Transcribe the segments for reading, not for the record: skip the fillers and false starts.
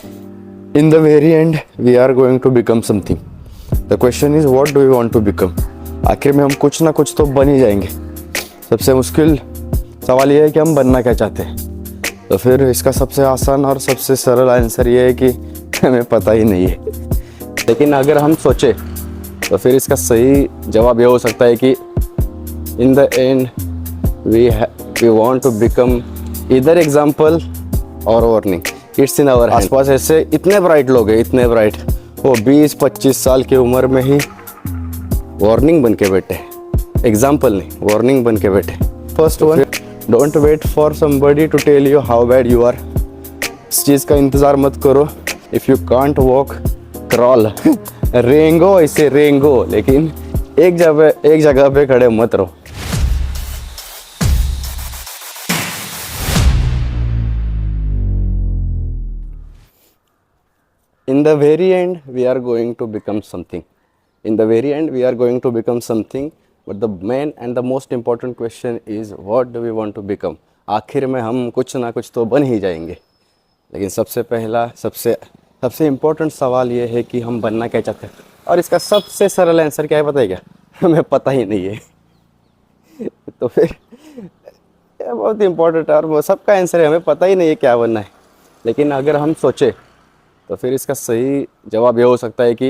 In the very end, we are going to become something. The question is, what do we want to become? आखिर में हम कुछ ना कुछ तो बन ही जाएंगे। सबसे मुश्किल सवाल ये है कि हम बनना क्या चाहते हैं। तो फिर इसका सबसे आसान और सबसे सरल आंसर ये है कि हमें पता ही नहीं है। लेकिन अगर हम सोचें तो फिर इसका सही जवाब ये हो सकता है कि in the end we want to become either example or warning. It's in our. आसपास ऐसे इतने ब्राइट लोग हैं, इतने ब्राइट, वो 20-25 साल की उम्र में ही वार्निंग बन के बैठे, एग्जाम्पल नहीं वार्निंग बन के बैठे। First one, don't wait for somebody to tell you how bad you are. इस चीज़ का इंतज़ार मत करो। If you can't walk crawl रेंगो, ऐसे रेंगो, लेकिन एक जगह पे खड़े मत रहो। In the very end, we are going to become something. In the very end, we are going to become something. But the main and the most important question is, what do we want to become? आखिर में हम कुछ ना कुछ तो बन ही जाएंगे। लेकिन सबसे पहला सबसे इम्पोर्टेंट सवाल ये है कि हम बनना क्या चाहते हैं। और इसका सबसे सरल आंसर क्या है पता है क्या? हमें पता ही नहीं है। तो फिर ये बहुत इम्पोर्टेंट है और वो सबका आंसर है, हमें पता ही नहीं है क्या बनना है। लेकिन अगर हम सोचें तो फिर इसका सही जवाब ये हो सकता है कि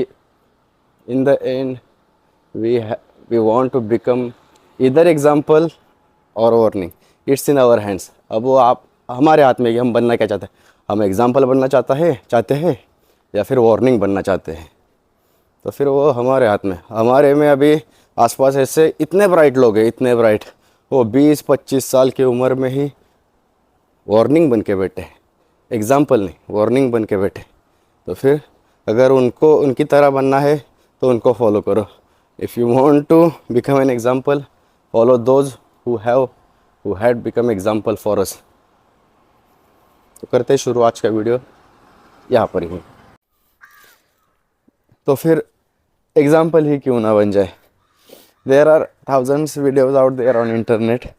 in the end we want to become either example or warning. It's in our hands. अब वो आप हमारे हाथ में कि हम बनना क्या चाहते हैं। हम एग्जाम्पल बनना चाहते हैं या फिर वार्निंग बनना चाहते हैं। तो फिर वो हमारे हाथ में। हमारे में अभी आसपास ऐसे इतने ब्राइट लोग हैं, इतने ब्राइट, वो 20-25 साल की उम्र में ही वार्निंग बन के बैठे, एग्जाम्पल नहीं वार्निंग बन के बैठे। तो फिर अगर उनको उनकी तरह बनना है तो उनको फॉलो करो। If you want to become an example, follow those who had become example for us. तो करते शुरू आज का वीडियो यहाँ पर ही। तो फिर एग्जाम्पल ही क्यों ना बन जाए। There are thousands videos out there on internet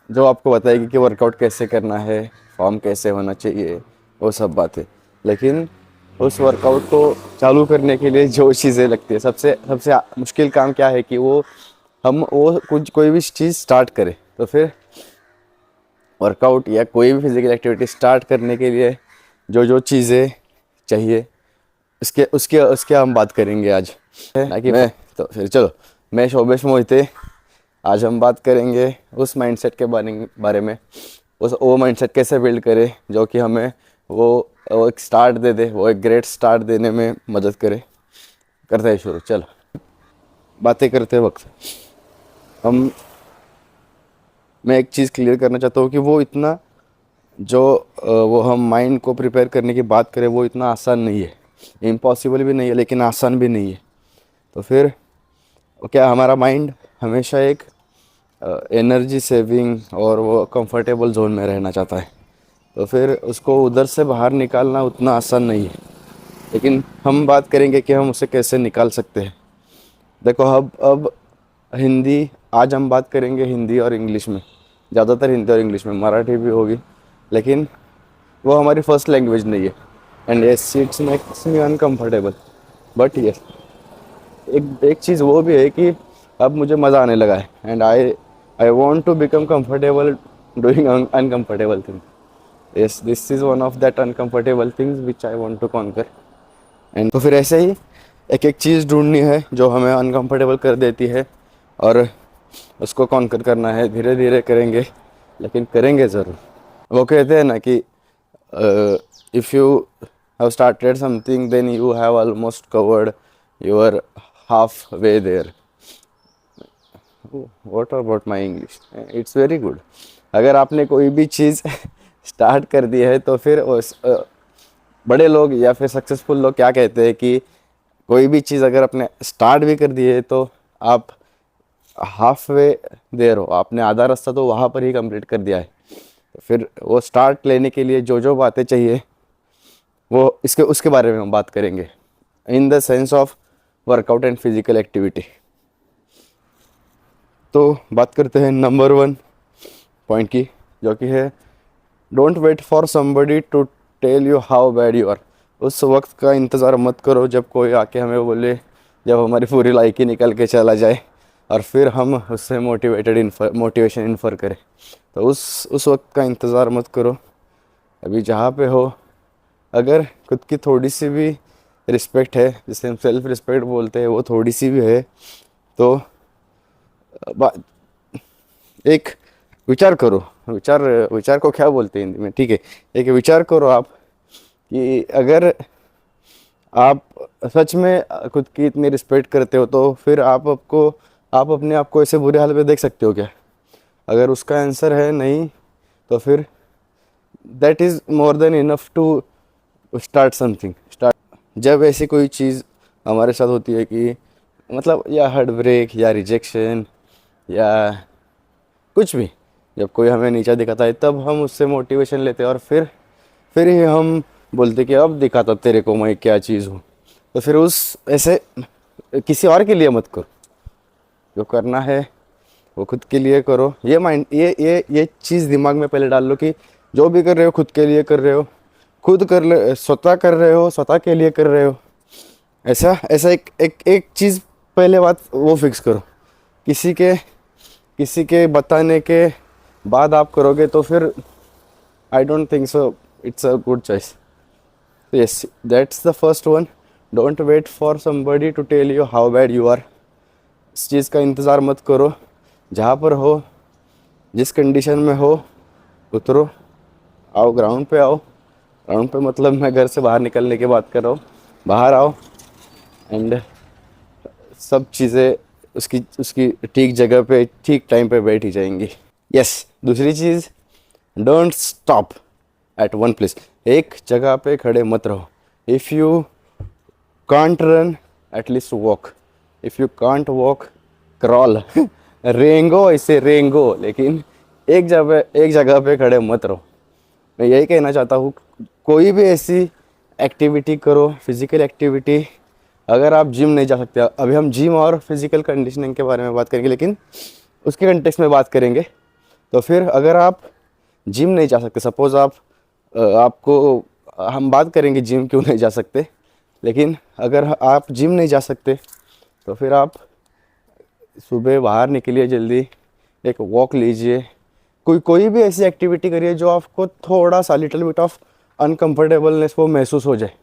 जो आपको बताएगी कि वर्कआउट कैसे करना है, फॉर्म कैसे होना चाहिए, वो सब बातें। लेकिन उस वर्कआउट को चालू करने के लिए जो चीज़ें लगती है, सबसे मुश्किल काम क्या है कि कोई भी चीज़ स्टार्ट करें। तो फिर वर्कआउट या कोई भी फिजिकल एक्टिविटी स्टार्ट करने के लिए जो चीज़ें चाहिए उसके हम बात करेंगे आज। तो फिर चलो, मैं शोभेश मोहिते। आज हम बात करेंगे उस माइंडसेट के बारे में, वो माइंडसेट कैसे बिल्ड करें जो कि हमें वो एक स्टार्ट दे दे, वो एक ग्रेट स्टार्ट देने में मदद करे। करते हैं शुरू। चलो, बातें करते वक्त मैं एक चीज़ क्लियर करना चाहता हूँ कि वो हम माइंड को प्रिपेयर करने की बात करें, वो इतना आसान नहीं है। इम्पॉसिबल भी नहीं है लेकिन आसान भी नहीं है। तो फिर क्या हमारा माइंड हमेशा एक एनर्जी सेविंग और वो कंफर्टेबल जोन में रहना चाहता है। तो फिर उसको उधर से बाहर निकालना उतना आसान नहीं है। लेकिन हम बात करेंगे कि हम उसे कैसे निकाल सकते हैं। देखो, अब आज हम बात करेंगे हिंदी और इंग्लिश में, ज़्यादातर हिंदी और इंग्लिश में, मराठी भी होगी, लेकिन वो हमारी फर्स्ट लैंग्वेज नहीं है। And yes, it's makes me uncomfortable, but yes एक चीज़ वो भी है कि अब मुझे मज़ा आने लगा है। And I want to become comfortable doing uncomfortable thing. Yes, this is one of that uncomfortable things which I want to conquer. And तो फिर ऐसे ही एक चीज़ ढूंढनी है जो हमें अनकम्फर्टेबल कर देती है और उसको कॉन्कर करना है। धीरे धीरे करेंगे लेकिन करेंगे ज़रूर। वो कहते हैं ना कि if you have started something then you have almost covered your half way there. What about my English? It's very good. अगर आपने कोई भी चीज़ स्टार्ट कर दी है तो फिर बड़े लोग या फिर सक्सेसफुल लोग क्या कहते हैं कि कोई भी चीज़ अगर आपने स्टार्ट भी कर दी है तो आप हाफ वे देर हो, आपने आधा रास्ता तो वहाँ पर ही कंप्लीट कर दिया है। तो फिर वो स्टार्ट लेने के लिए जो बातें चाहिए वो उसके बारे में हम बात करेंगे in the sense of workout and physical activity. तो बात करते हैं नंबर 1 पॉइंट की, जो कि है don't wait for somebody to tell you how bad you are. उस वक्त का इंतज़ार मत करो जब कोई आके हमें बोले, जब हमारी पूरी लाइकी निकल के चला जाए और फिर हम उससे मोटिवेशन इन्फर करें। तो उस वक्त का इंतज़ार मत करो। अभी जहाँ पे हो, अगर खुद की थोड़ी सी भी रिस्पेक्ट है, जिसे हम सेल्फ रिस्पेक्ट बोलते हैं, वो थोड़ी सी भी है, तो एक विचार करो। विचार को क्या बोलते हैं हिंदी में, ठीक है, एक विचार करो आप कि अगर आप सच में खुद की इतनी रिस्पेक्ट करते हो तो फिर आप अपने आप को ऐसे बुरे हाल में देख सकते हो क्या? अगर उसका आंसर है नहीं, तो फिर that is more than enough to start something. जब ऐसी कोई चीज़ हमारे साथ होती है कि मतलब या हार्ट ब्रेक या रिजेक्शन या कुछ भी, जब कोई हमें नीचा दिखाता है, तब हम उससे मोटिवेशन लेते हैं और फिर ही हम बोलते कि अब दिखाता तेरे को मैं क्या चीज़ हूँ। तो फिर उस ऐसे किसी और के लिए मत करो, जो करना है वो खुद के लिए करो। ये माइंड ये चीज़ दिमाग में पहले डाल लो कि जो भी कर रहे हो खुद के लिए कर रहे हो, खुद कर ले, स्वतः कर रहे हो, स्वतः के लिए कर रहे हो। ऐसा ऐसा एक चीज़ पहले बात वो फिक्स करो। किसी के बताने के बाद आप करोगे तो फिर I don't think so it's a good choice. Yes, that's the first one. Don't wait for somebody to tell you how bad you are. इस चीज़ का इंतज़ार मत करो। जहाँ पर हो, जिस कंडीशन में हो, उतरो, आओ ग्राउंड पे आओ। ग्राउंड पे मतलब मैं घर से बाहर निकलने की बात कर रहा हूँ। बाहर आओ एंड सब चीज़ें उसकी ठीक जगह पे ठीक टाइम पे बैठ ही जाएंगी। यस, दूसरी चीज़, don't stop at one place. एक जगह पे खड़े मत रहो। If you can't run, at least walk. If you can't walk, crawl. रेंगो, ऐसे रेंगो, लेकिन एक जगह पे खड़े मत रहो। मैं यही कहना चाहता हूँ, कोई भी ऐसी एक्टिविटी करो, फिज़िकल एक्टिविटी। अगर आप जिम नहीं जा सकते, अभी हम जिम और फिज़िकल कंडीशनिंग के बारे में बात करेंगे, लेकिन उसके कंटेक्स्ट में बात करेंगे। तो फिर अगर आप जिम नहीं जा सकते, सपोज़ आपको हम बात करेंगे जिम क्यों नहीं जा सकते, लेकिन अगर आप जिम नहीं जा सकते तो फिर आप सुबह बाहर निकलिए, जल्दी एक वॉक लीजिए, कोई भी ऐसी एक्टिविटी करिए जो आपको थोड़ा सा लिटिल बिट ऑफ अनकंफर्टेबलनेस वो महसूस हो जाए।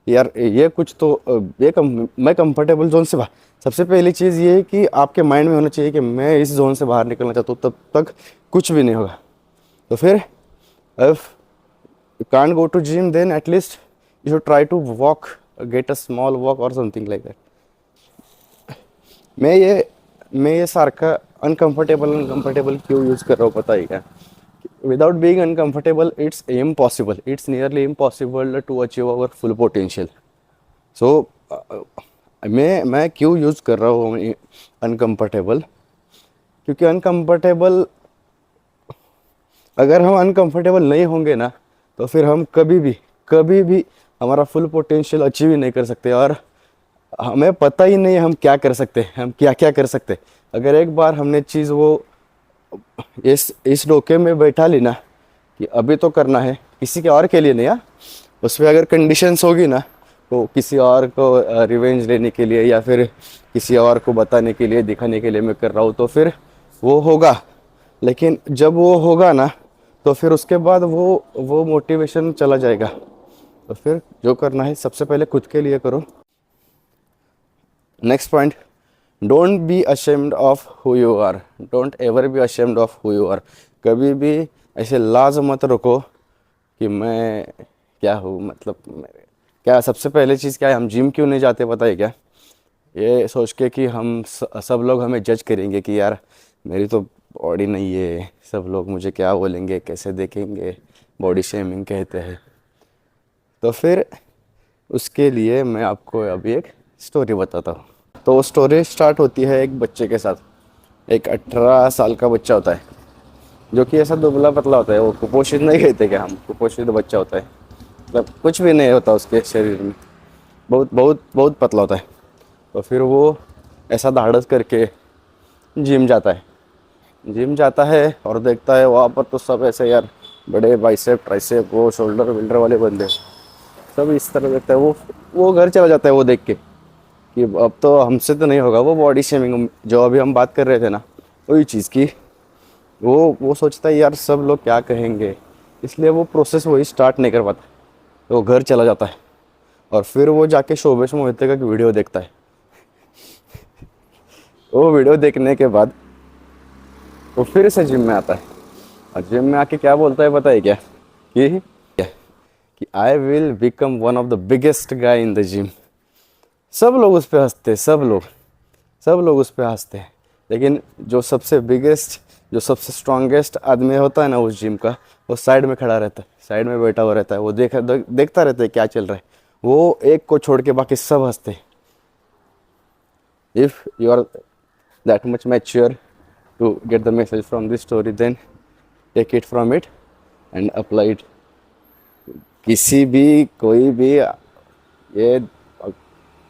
यार ये कुछ तो मैं कंफर्टेबल जोन से बाहर। सबसे पहली चीज़ ये है कि आपके माइंड में होना चाहिए कि मैं इस जोन से बाहर निकलना चाहता हूँ, तब तक कुछ भी नहीं होगा। तो फिर if you can't go to gym, then at least you should try to walk, get a small walk or something like that. मैं ये सारखा अनकंफर्टेबल क्यों यूज़ कर रहा हूँ पता है क्या? Without being uncomfortable, it's nearly impossible to achieve our full potential. So मैं क्यों यूज़ कर रहा हूँ अनकंफर्टेबल? क्योंकि अगर हम अनकंफर्टेबल नहीं होंगे ना, तो फिर हम कभी भी हमारा फुल पोटेंशियल अचीव ही नहीं कर सकते, और हमें पता ही नहीं हम क्या कर सकते, हम क्या क्या कर सकते। अगर एक बार हमने चीज़ वो इस डोके में बैठा ली ना कि अभी तो करना है, किसी के और के लिए नहीं, हाँ, उस पर अगर कंडीशंस होगी ना, तो किसी और को रिवेंज लेने के लिए या फिर किसी और को बताने के लिए, दिखाने के लिए मैं कर रहा हूँ, तो फिर वो होगा। लेकिन जब वो होगा ना, तो फिर उसके बाद वो मोटिवेशन चला जाएगा। तो फिर जो करना है सबसे पहले खुद के लिए करो। Next point, don't be ashamed of who you are. Don't ever be ashamed of who you are. कभी भी ऐसे लाज मत रखो कि मैं क्या हूँ, मतलब क्या। सबसे पहले चीज़ क्या है, हम जिम क्यों नहीं जाते पता है क्या? ये सोच के कि हम सब लोग हमें जज करेंगे कि यार मेरी तो बॉडी नहीं है, सब लोग मुझे क्या बोलेंगे, कैसे देखेंगे, बॉडी शेमिंग कहते हैं। तो फिर उसके लिए मैं आपको अभी एक स्टोरी बताता हूँ। तो वो स्टोरी स्टार्ट होती है एक बच्चे के साथ। एक 18 साल का बच्चा होता है, जो कि ऐसा दुबला पतला होता है। वो कुपोषित नहीं कहते क्या हम, कुपोषित बच्चा होता है, मतलब कुछ भी नहीं होता उसके शरीर में, बहुत बहुत बहुत पतला होता है। तो फिर वो ऐसा धाड़स करके जिम जाता है और देखता है वहाँ पर तो सब ऐसे यार बड़े बाइसेप ट्राइसेप वो शोल्डर विल्डर वाले बंदे सब इस तरह देखता है। वो घर चला जाता है वो देख के कि अब तो हमसे तो नहीं होगा। वो बॉडी शेमिंग जो अभी हम बात कर रहे थे ना, वही चीज़ की वो सोचता है यार सब लोग क्या कहेंगे, इसलिए वो प्रोसेस वही स्टार्ट नहीं कर पाता। तो वो घर चला जाता है और फिर वो जाके शोबेश मोहिते का वीडियो देखता है। वो वीडियो देखने के बाद वो फिर से जिम में आता है और जिम में आके क्या बोलता है पता है क्या? कि I will become one of the biggest guy in the gym. सब लोग उस पर हंसते हैं, सब लोग उस पर हंसते हैं, लेकिन जो सबसे बिगेस्ट, जो सबसे स्ट्रॉन्गेस्ट आदमी होता है ना उस जिम का, वो साइड में खड़ा रहता है, साइड में बैठा हुआ रहता है। वो देखता रहता है क्या चल रहा है। वो एक को छोड़ के बाकी सब हंसते हैं। If you are that much mature to get the message from this story, then take it from it and apply it. किसी भी कोई भी ये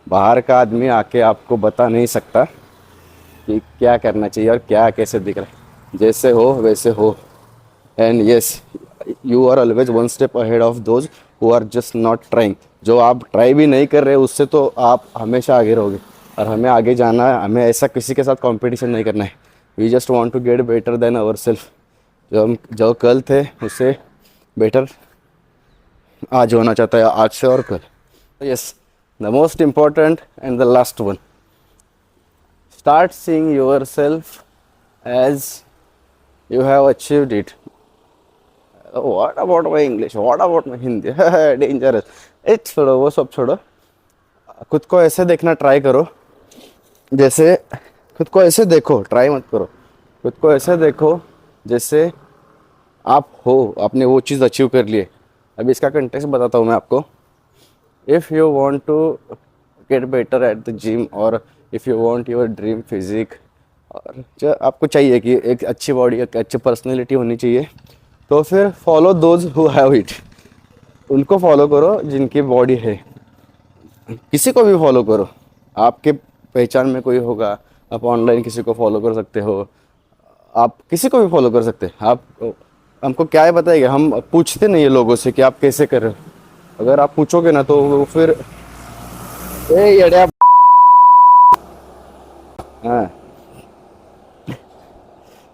बाहर का आदमी आके आपको बता नहीं सकता कि क्या करना चाहिए और क्या कैसे दिख रहा है। जैसे हो वैसे हो। And yes, you are always one step ahead of those who are just not trying. जो आप ट्राई भी नहीं कर रहे उससे तो आप हमेशा आगे रहोगे। और हमें आगे जाना है, हमें ऐसा किसी के साथ कंपटीशन नहीं करना है। We just want to get better than our self. जो कल थे उससे बेटर आज होना चाहता है, आज से और कल। Yes, the most important and the last one, start seeing yourself as you have achieved it. What about my English? What about my Hindi? Dangerous. छोड़ो, वो सब छोड़ो। खुद को ऐसे देखना ट्राई करो, जैसे खुद को ऐसे देखो, ट्राई मत करो। खुद को ऐसे देखो जैसे आप हो, आपने वो चीज़ अचीव कर लिए। अभी इसका कंटेक्स्ट बताता हूँ मैं आपको। If you want to get better at the gym और if you want your dream physique, और जो आपको चाहिए कि एक अच्छी बॉडी, एक अच्छी पर्सनैलिटी होनी चाहिए, तो फिर follow those who have it. उनको फॉलो करो जिनकी बॉडी है। किसी को भी फॉलो करो, आपके पहचान में कोई होगा। आप ऑनलाइन किसी को फॉलो कर सकते हो, आप किसी को भी फॉलो कर सकते हैं। आप हमको क्या है बताइएगा, हम पूछते नहीं है लोगों से कि आप कैसे कर रहे हो। अगर आप पूछोगे ना तो वो फिर हाँ,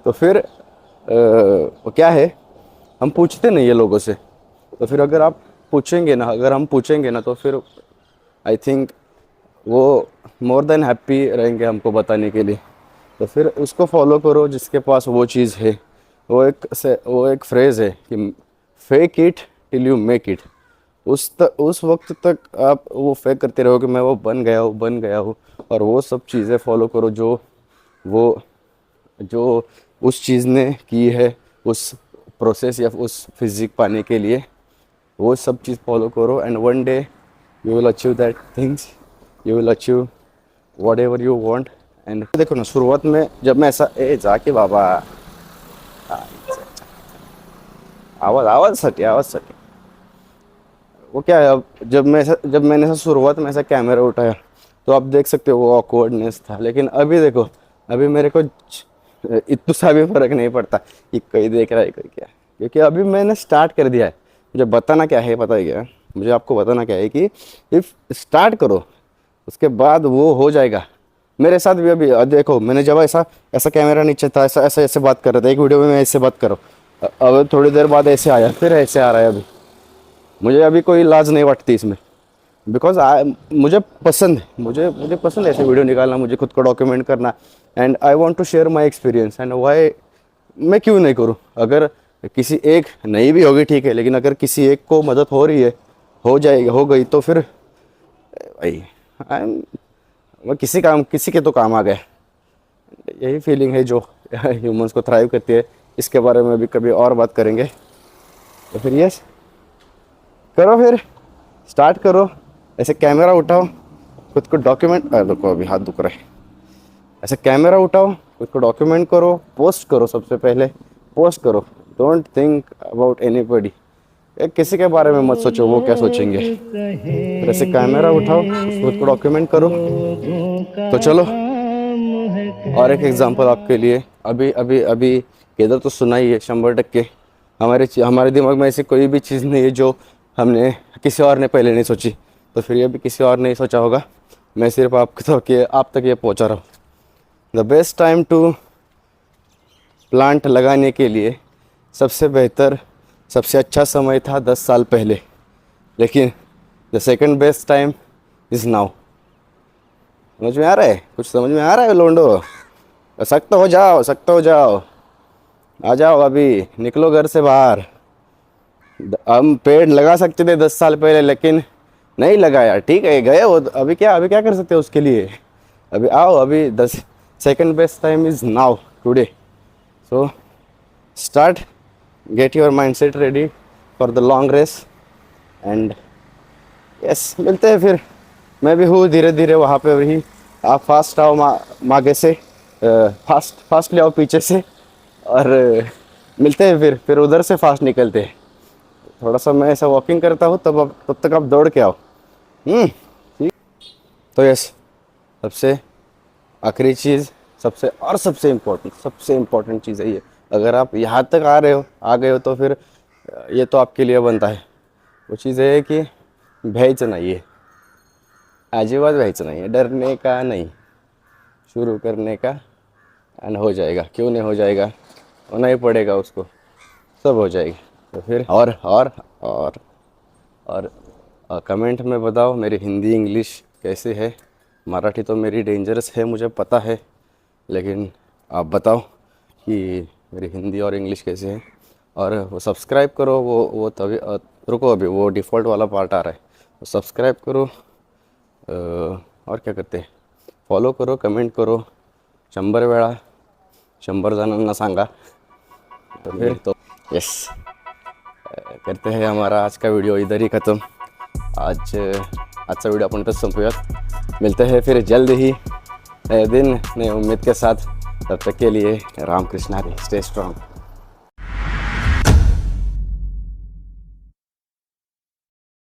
तो फिर वो क्या है, हम पूछते नहीं है लोगों से। तो फिर अगर आप पूछेंगे ना, अगर हम पूछेंगे ना, तो फिर आई थिंक वो मोर देन हैप्पी रहेंगे हमको बताने के लिए। तो फिर उसको फॉलो करो जिसके पास वो चीज़ है। वो एक फ्रेज़ है कि fake it till you make it. उस वक्त तक आप वो फेक करते रहो कि मैं वो बन गया हूँ। और वो सब चीज़ें फॉलो करो जो उस चीज़ ने की है, उस प्रोसेस या उस फिजिक पाने के लिए। वो सब चीज़ फॉलो करो and one day you will achieve that things, you will achieve what ever you want. And देखो ना, शुरुआत में जब मैं ऐसा जाके बाबा आवाज़ सटी वो क्या है। अब जब मैंने ऐसा शुरुआत में ऐसा कैमरा उठाया तो आप देख सकते हो वो ऑकवर्डनेस था। लेकिन अभी देखो, अभी मेरे को इतना सा भी फर्क नहीं पड़ता कि कोई देख रहा है कोई क्या, क्योंकि अभी मैंने स्टार्ट कर दिया है। मुझे बताना क्या है पता है क्या? मुझे आपको बताना क्या है कि इफ़ स्टार्ट करो उसके बाद वो हो जाएगा। मेरे साथ भी अभी देखो, मैंने जब ऐसा कैमरा नीचे था, ऐसे बात कर रहा था, एक वीडियो में मैं ऐसे बात कर रहा हूँ, अब थोड़ी देर बाद ऐसे आया, फिर ऐसे आ रहा है। अभी मुझे अभी कोई लाज नहीं बढ़ती इसमें, बिकॉज मुझे पसंद है, मुझे पसंद है ऐसे वीडियो निकालना, मुझे खुद को डॉक्यूमेंट करना। And I want to share my experience and why, मैं क्यों नहीं करूँ। अगर किसी एक नहीं भी होगी ठीक है, लेकिन अगर किसी एक को मदद हो रही है, हो गई तो फिर भाई मैं किसी के तो काम आ गए। यही फीलिंग है जो ह्यूमंस को थ्राइव करती है। इसके बारे में भी कभी और बात करेंगे। तो फिर यस करो, फिर स्टार्ट करो, ऐसे कैमरा उठाओ, खुद को डॉक्यूमेंट, देखो अभी हाथ दुख रहा है। ऐसे कैमरा उठाओ, खुद को डॉक्यूमेंट करो, पोस्ट करो। सबसे पहले पोस्ट करो, डोंट थिंक अबाउट एनीबॉडी। किसी के बारे में मत सोचो वो क्या सोचेंगे। फिर ऐसे कैमरा उठाओ, खुद को डॉक्यूमेंट करो। तो चलो और एक एग्जांपल आपके लिए। अभी केदार तो सुना ही है 100%। हमारे दिमाग में ऐसी कोई भी चीज़ नहीं है जो हमने किसी और ने पहले नहीं सोची, तो फिर ये भी किसी और ने सोचा होगा। मैं सिर्फ आप तक ये पहुंचा रहा हूँ। The best time to plant लगाने के लिए सबसे बेहतर, सबसे अच्छा समय था 10 साल पहले, लेकिन the second best time is now. समझ में आ रहा है? कुछ समझ में आ रहा है लोंडो? सख्त हो जाओ, सख्त हो जाओ, आ जाओ, अभी निकलो घर से बाहर। हम पेड़ लगा सकते थे 10 साल पहले, लेकिन नहीं लगाया, ठीक है, गए हो, अभी क्या कर सकते हो उसके लिए? अभी आओ, अभी 10 second best time is now, today. So start, get your mind set ready for the long race and yes, मिलते हैं फिर। मैं भी हूँ धीरे धीरे वहाँ पे वही। आप फास्ट आओ मागे से, फास्ट ले आओ पीछे से, और मिलते हैं फिर उधर से फास्ट निकलते हैं। थोड़ा सा मैं ऐसा वॉकिंग करता हूँ, तब तक आप दौड़ के आओ। ठीक। तो यस, सबसे आखिरी चीज़, सबसे इम्पोर्टेंट चीज़ है ये। अगर आप यहाँ तक आ गए हो तो फिर ये तो आपके लिए बनता है। वो चीज़ है कि भ्यायचं नाही आहे, अजिबात भ्यायचं नहीं है, डरने का नहीं, शुरू करने का, एंड हो जाएगा। क्यों नहीं हो जाएगा? होना ही पड़ेगा उसको, सब हो जाएगा। तो फिर और कमेंट में बताओ मेरी हिंदी इंग्लिश कैसे है। मराठी तो मेरी डेंजरस है, मुझे पता है, लेकिन आप बताओ कि मेरी हिंदी और इंग्लिश कैसे है। और वो सब्सक्राइब करो, वो तभी रुको, अभी वो डिफ़ॉल्ट वाला पार्ट आ रहा है, वो सब्सक्राइब करो। और क्या करते हैं, फॉलो करो, कमेंट करो, 100 वेळा 100 जणांना सांगा। तो फिर तो यस, करते हैं हमारा आज का वीडियो इधर ही ख़त्म। आज का वीडियो अपन इधर संपूयात। मिलते हैं फिर जल्द ही नए दिन नए उम्मीद के साथ। तब तक के लिए राम कृष्ण हरी, स्टे स्ट्रॉन्ग।